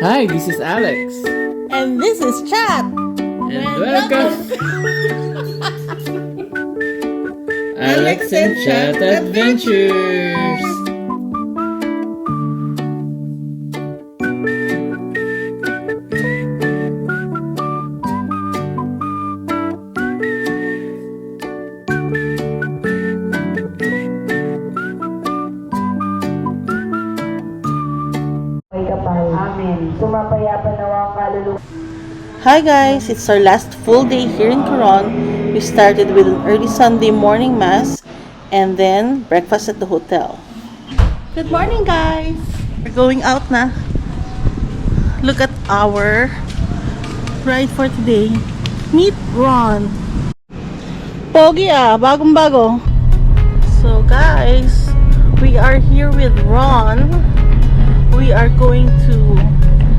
Hi, this is Alex. And this is Chat. And welcome. Alex and Chat Adventures. Amen. Sumapayapa nawa ang kaluluwa. Hi guys, it's our last full day here in Coron. We started with an early Sunday morning mass and then breakfast at the hotel. Good morning guys! We're going out na. Look at our ride for today. Meet Ron. Pogi bagong bago. So guys, we are here with Ron. We are going to,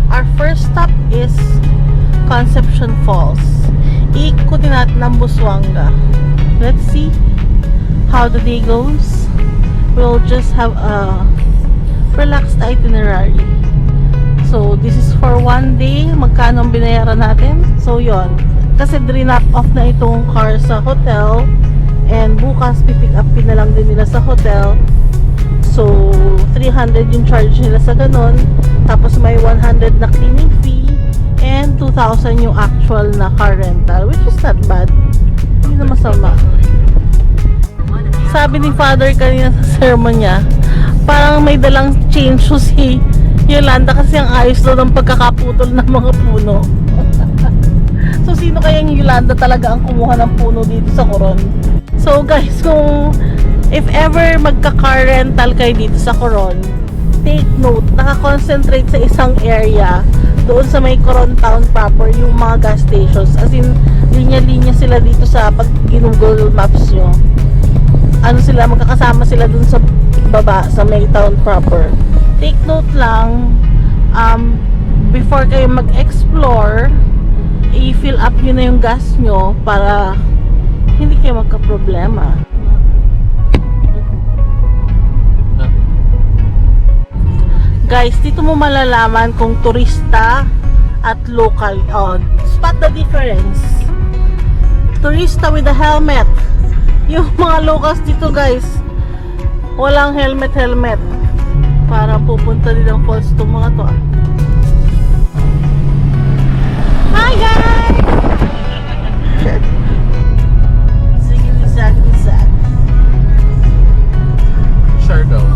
our first stop is Conception Falls. Iikutin natin ng Busuanga. Let's see how the day goes. We'll just have a relaxed itinerary. So this is for one day. Magkano ang binayaran natin? So yon. Kasi drop off na itong car sa hotel. And bukas pipick up na lang din nila sa hotel. So 300 yung charge nila sa ganon. Tapos may 100 na cleaning fee. And 2,000 yung actual na car rental. Which is not bad. Hindi na masama. Sabi ni Father kanina sa sermon niya, parang may dalang chain shoe si Yolanda kasi ang ayos daw ng pagkakaputol ng mga puno. So sino kaya yung Yolanda talaga ang kumuha ng puno dito sa Coron? So guys, kung if ever magka-car rental kayo dito sa Coron, take note, naka-concentrate sa isang area doon sa may Coron Town proper yung mga gas stations. As in, linya-linya sila dito sa pag Google Maps nyo. Ano sila, magkakasama sila doon sa baba, sa may town proper. Take note lang, before kayo mag-explore, i-fill up nyo na yung gas nyo para hindi kayo magka-problema. Guys, dito mo malalaman kung turista at local. Oh, spot the difference. Turista with a helmet. Yung mga locals dito guys, walang helmet. Para pupunta din ang falls itong mga to. Hi guys! Sige, Lizak. Siargao.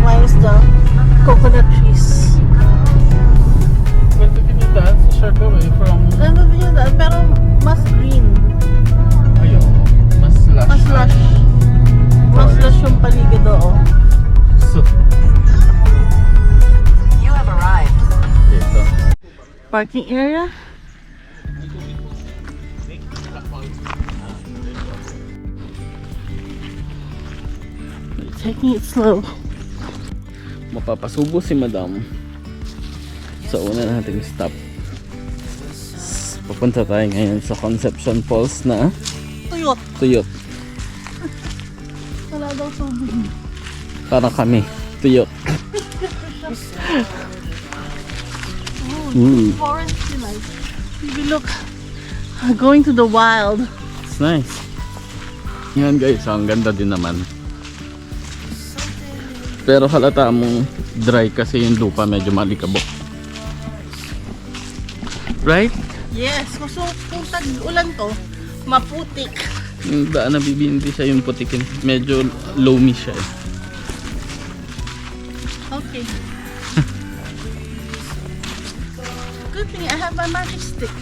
Minus the coconut trees. Pwede din yung daan sa Siargao from... Ganda din yung daan, pero mas green. Ayun, mas lush. Mas lush. Mas lush yung paligid doon. So, You have arrived. dito. Parking area. Taking it slow. Mapapasubo si Madam sa una nating stop. Papunta tayo ngayon sa Conception Falls na Tuyot. Wala daw tubig. Para kami, Tuyot. Forest like. Maybe look. Going to the wild. It's nice. Yan guys, ang ganda din naman. Pero halata mong dry kasi yung lupa medyo malikabok. Right? Yes, so kung tag-ulan to, maputik. Yung daan na bibindi siya yung putikin. Medyo loamy siya eh. Okay. Good thing I have my magic stick.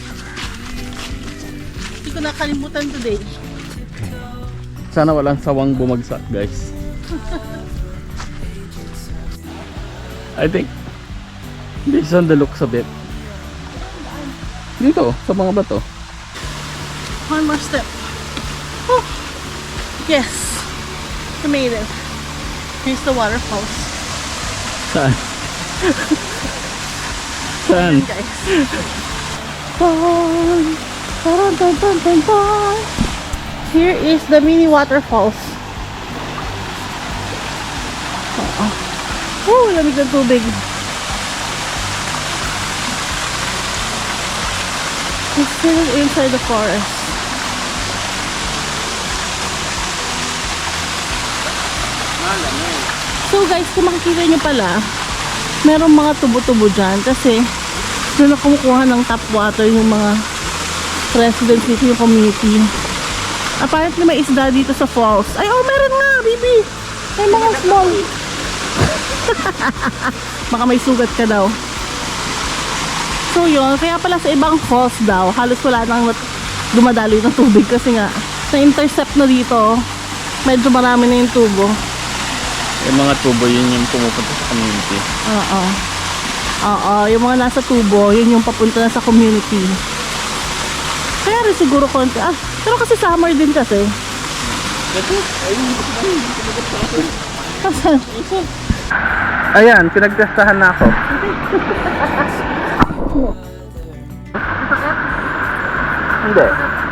Hindi ko nakalimutan today. Sana walang sawang bumagsak guys. I think based on the looks of it, dito sa mga bato. One more step. Oh. Yes, we made it. Here's the waterfalls. Saan? Saan? Ayan, guys. Here is the mini waterfalls. Oh, lamig ng tubig. We're still inside the forest. So guys, kung makikita nyo pala, merong mga tubo-tubo dyan kasi doon na kumukuha ng tap water yung mga residents dito, yung community. Apparently may isda dito sa falls. Ay, oh, meron nga, baby! May mga small. Baka may sugat ka daw. So yun, kaya pala sa ibang falls daw, halos wala nang dumadaloy ng tubig kasi nga, na-intercept na dito, medyo marami na yung tubo. Yung mga tubo, yun yung pumupunta sa community. Oo. Oo, yung mga nasa tubo, yun yung papunta na sa community. Kaya rin siguro konti. Ah, pero kasi summer din kasi. Ayan, pinagtestahan na ako. Hindi.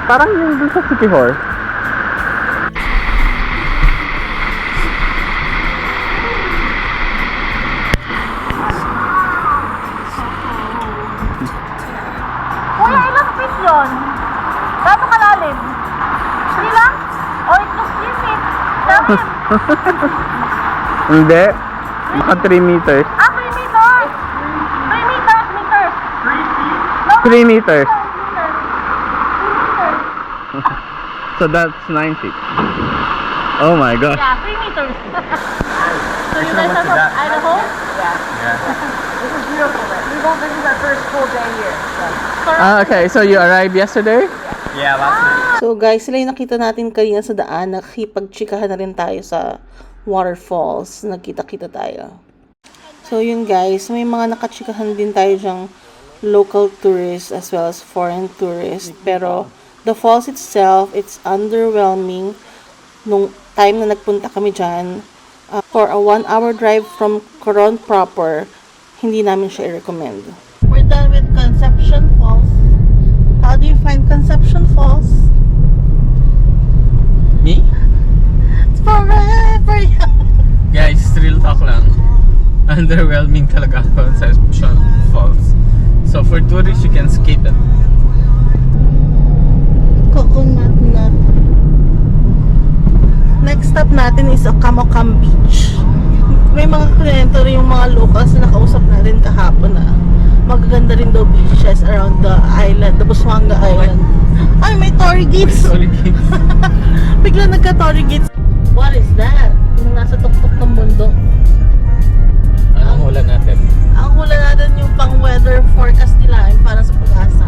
Parang yung dun sa City Hall. Kuya, ilang feet yun? Gaano kalalim? 3 lang? O it looks easy. Lalim. Hindi. Baka 3 meters. Ah, 3 meters. 3 meters, meters. 3 meters. 3 meters. So that's 9 feet. Oh my gosh. Yeah, 3 meters. So you guys are from Idaho? This is beautiful. This is our first full day here. Okay, so you arrived yesterday? Yeah, last night. So guys, sila yung nakita natin kanina sa daan. Nakikipagtsikahan na rin tayo sa waterfalls. Nagkita-kita tayo. So yun guys, may mga nakatsikahan din tayo dyang local tourists as well as foreign tourists. Pero the falls itself, it's underwhelming. Nung time na nagpunta kami dyan, for a 1-hour drive from Coron proper, hindi namin siya i-recommend. We're done with Conception Falls. How do you find Conception Falls? Me? It's forever young. Guys, real talk lang. Underwhelming talaga ako sa Conception Falls. So for tourists, you can skip it. Coconut nut. Next stop natin is Ocamocam Beach. May mga kliyente rin yung mga locals na nakausap natin kahapon na magaganda rin daw beaches around the island, the Busuanga Island. Ay, may Tory Gates! Sorry, kids. Bigla nagka-Tory Gates. What is that? Yung nasa tuktok ng bundok. Anong hula natin? Ang hula natin yung pang weather forecast nila yung parang sa Pag-asa.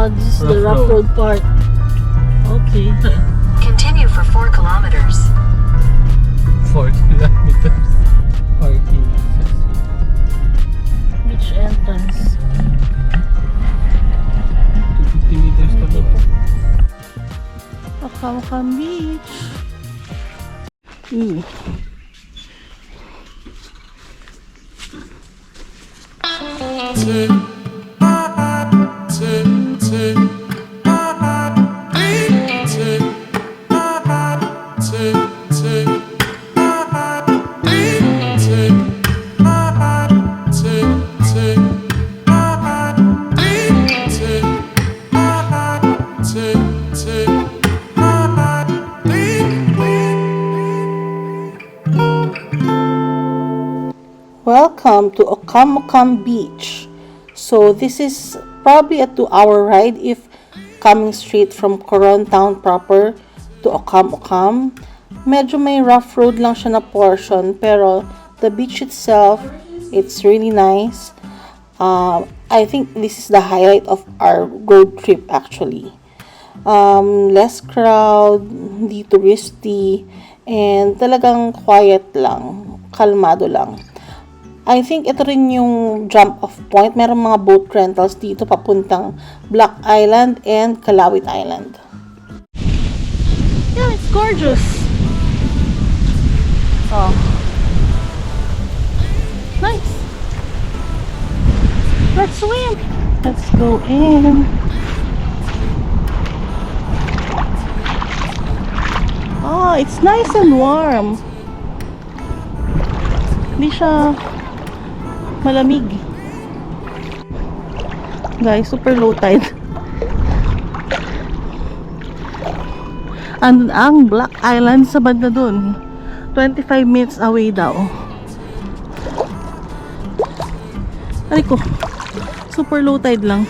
This is the rough road part. Okay. Continue for 4 kilometers. 4 kilometers. 4 kilometers. Beach entrance. 250 meters to go. Ocamocam Beach. Welcome to Ocamocam Beach. So this is probably a 2-hour ride if coming straight from Coron town proper to Ocamocam. Medyo may rough road lang siya na portion, pero the beach itself, it's really nice. I think this is the highlight of our road trip actually. Less crowd, hindi touristy, and talagang quiet lang, kalmado lang. I think ito rin yung jump off point. Merong mga boat rentals dito papuntang Black Island and Calawit Island. Yeah, it's gorgeous. Oh. Nice. Let's swim. Let's go in. Oh, it's nice and warm. Hindi siya malamig. Guys, super low tide. Andun ang Black Island sa banda dun. 25 minutes away daw. Ay ko, super low tide lang.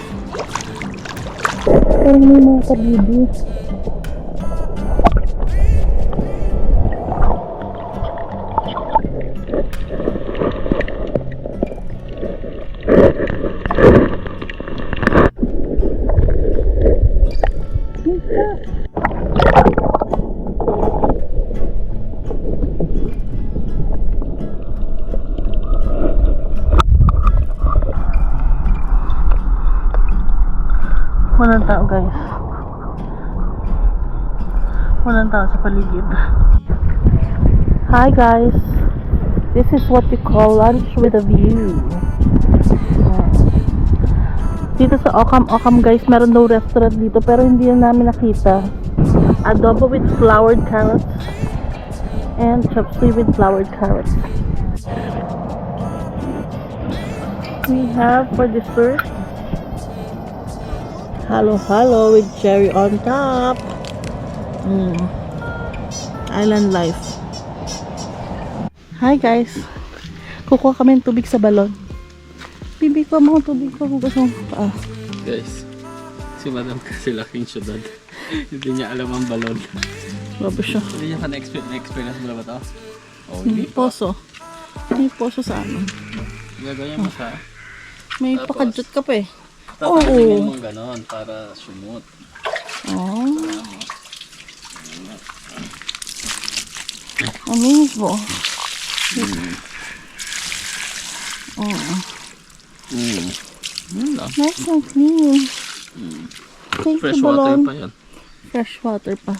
Pero may mga kabibi. Walang tao, guys. Walang tao sa paligid. Hi guys, this is what we call lunch with a view. Dito sa Ocam guys, meron daw restaurant dito pero hindi na namin nakita. Adobo with flowered carrots and chop suey with flowered carrots. We have for dessert halo with cherry on top. Island life. Hi guys, kukuha kami ng tubig sa balon. Bibi ko mo tubig ko, hugas mo paa. Guys, si Madam kasi laking syudad. Hindi niya alam ang balon. Grabe siya. Hindi niya na-experience mo na ba ito? Oh, May poso. May poso sa amin. Gagawin mo siya. May Tapos, pakadjut ka pa eh. Tatanggalin mo ganon para sumot. Oh. Amigo. Nice and clean. Thank Fresh you, water balon. pa yan. Fresh water pa.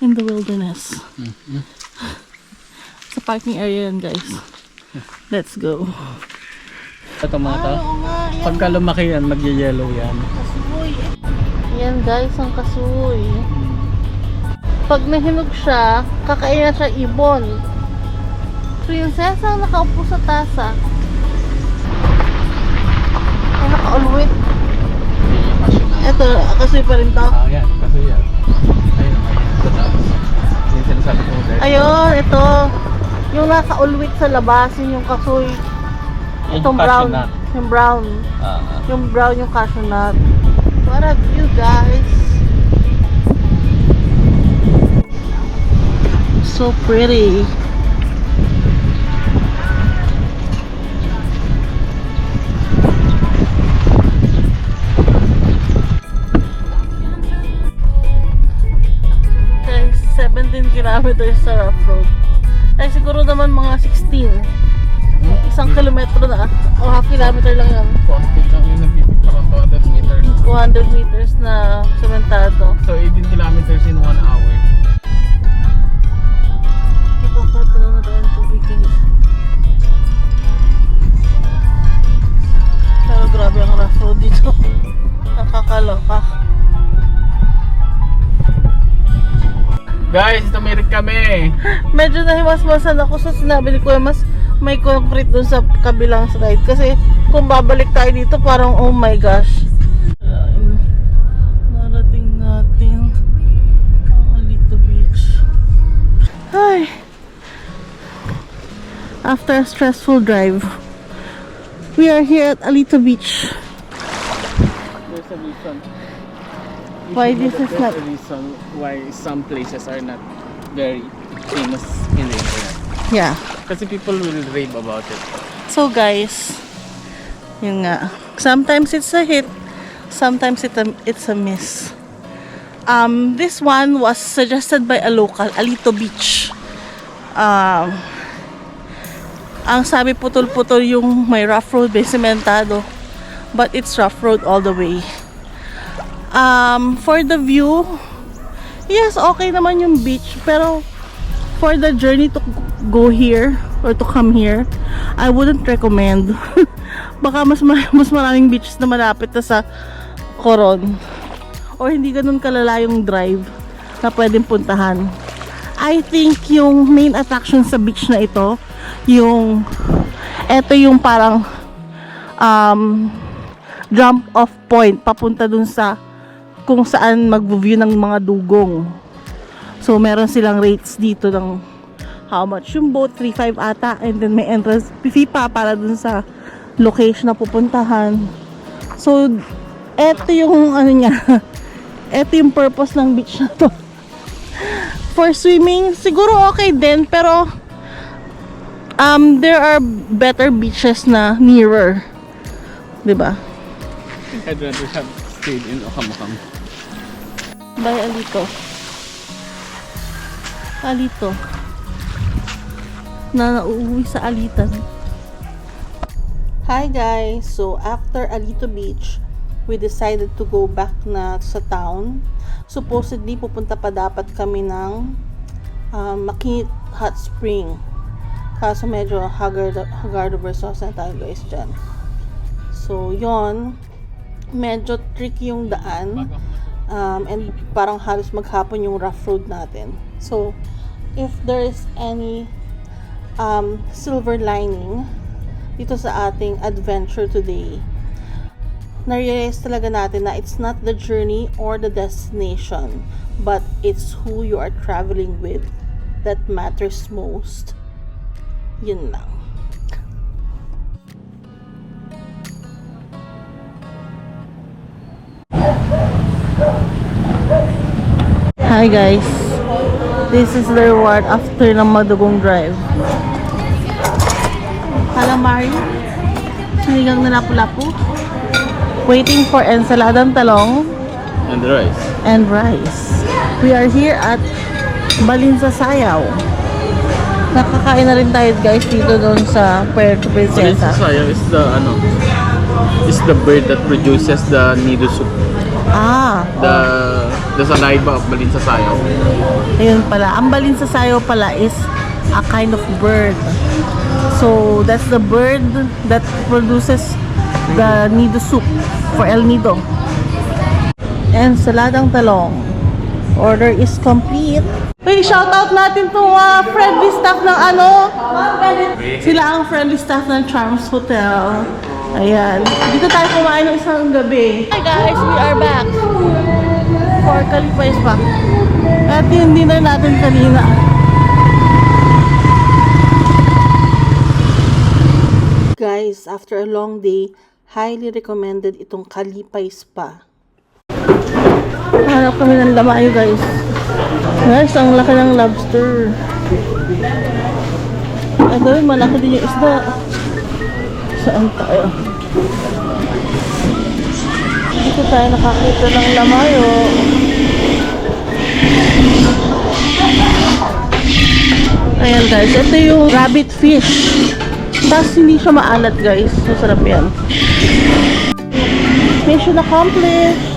In the wilderness. Sa parking area yan, guys. Let's go. Ito mga to, pagka lumaki yan, magye-yellow yan. Kasuy. Yan guys, ang kasuy. Pag nahinog siya, kakain na siya ibon. Prinsesa ang nakaupo sa tasa. Ay, nakaulwit. Ito, kasuy pa rin to. Ah, yan. Kasi yan. Ayun, ito na. Yung sinasabi ko guys. Ayun, ito. Yung nakaulwit sa labas, yun yung kasuy. Itong brown. Yung brown. Yung brown yung cashew nut. What a view, guys. So pretty. Guys, 17 kilometers sa rough road. Ay siguro naman mga 16. Isang kilometro na o half kilometer lang yan. Konti lang yung nabibig parang 200 meters. 200 meters na sementado. So 18 kilometers in 1 hour. Nakakato na tayo ng tubig guys. Pero grabe ang rough road dito. Nakakaloka. Guys, tumirik kami. Medyo nahimasmasan ako sa sinabi ni Kuya, mas may concrete dun sa kabilang side. Kasi kung babalik tayo dito parang oh my gosh. Narating natin ang Alito Beach. Ay. After a stressful drive, we are here at Alito Beach. There's a reason. Why this is not... There's a reason why some places are not very famous in the internet. Yeah. Kasi people will rave about it. So guys, yun nga. Sometimes it's a hit, sometimes it's a miss. This one was suggested by a local, Alito Beach. Ang sabi putol-putol yung may rough road, may sementado. But it's rough road all the way. For the view, yes, okay naman yung beach. Pero for the journey to go here or to come here, I wouldn't recommend. Baka mas maraming beaches na malapit na sa Coron. Or hindi ganun kalala yung drive na pwedeng puntahan. I think yung main attraction sa beach na ito eto yung parang jump off point papunta dun sa kung saan mag-view ng mga dugong. So meron silang rates dito ng how much yung boat, 3.5 ata, and then may entrance fee pa para dun sa location na pupuntahan. So eto yung ano niya eto yung purpose ng beach na to. For swimming siguro okay din, pero there are better beaches na nearer, 'di ba? I'd rather have stayed in Okamokam. Bye, Alito. Alito. Na nauuwi sa alitan. Hi guys! So after Alito Beach, we decided to go back na sa town. Supposedly, pupunta pa dapat kami ng Makinit Hot Spring. Kaso medyo haggard versus na tayo guys dyan. So, yon, medyo tricky yung daan. And parang halos maghapon yung rough road natin. So, if there is any silver lining dito sa ating adventure today, na-realize talaga natin na it's not the journey or the destination, but it's who you are traveling with that matters most. Yun lang. Hi guys, this is the reward after ng madugong drive. Calamari, sinigang na lapu-lapu, waiting for ensaladang talong And rice. and rice. We are here at Balinsasayaw. Nakakain na rin tayo guys dito doon sa Puerto Princesa. Sayo is the bird that produces the nido soup. Ah, The saliva of Balinsasayaw. ayun pala. Ang Balinsasayaw pala is a kind of bird. So, that's the bird that produces the nido soup for El Nido. Ensaladang talong. Order is complete. Hey, shoutout natin itong friendly staff ng sila ang friendly staff ng Charms Hotel. Ayan. Dito tayo kumain ng isang gabi. Hi guys, we are back for Kalipay Spa. At yung dinner natin kanina. Guys, after a long day, highly recommended itong Kalipay Spa. Hanap kami ng lamayo guys. Guys, ang laki ng lobster. Ito rin, malaki din yung isda. Saan tayo? Dito tayo nakakita ng lamayo. Ayan guys, ito yung rabbit fish. Tapos hindi siya maalat guys. Masarap yan. Mission accomplished.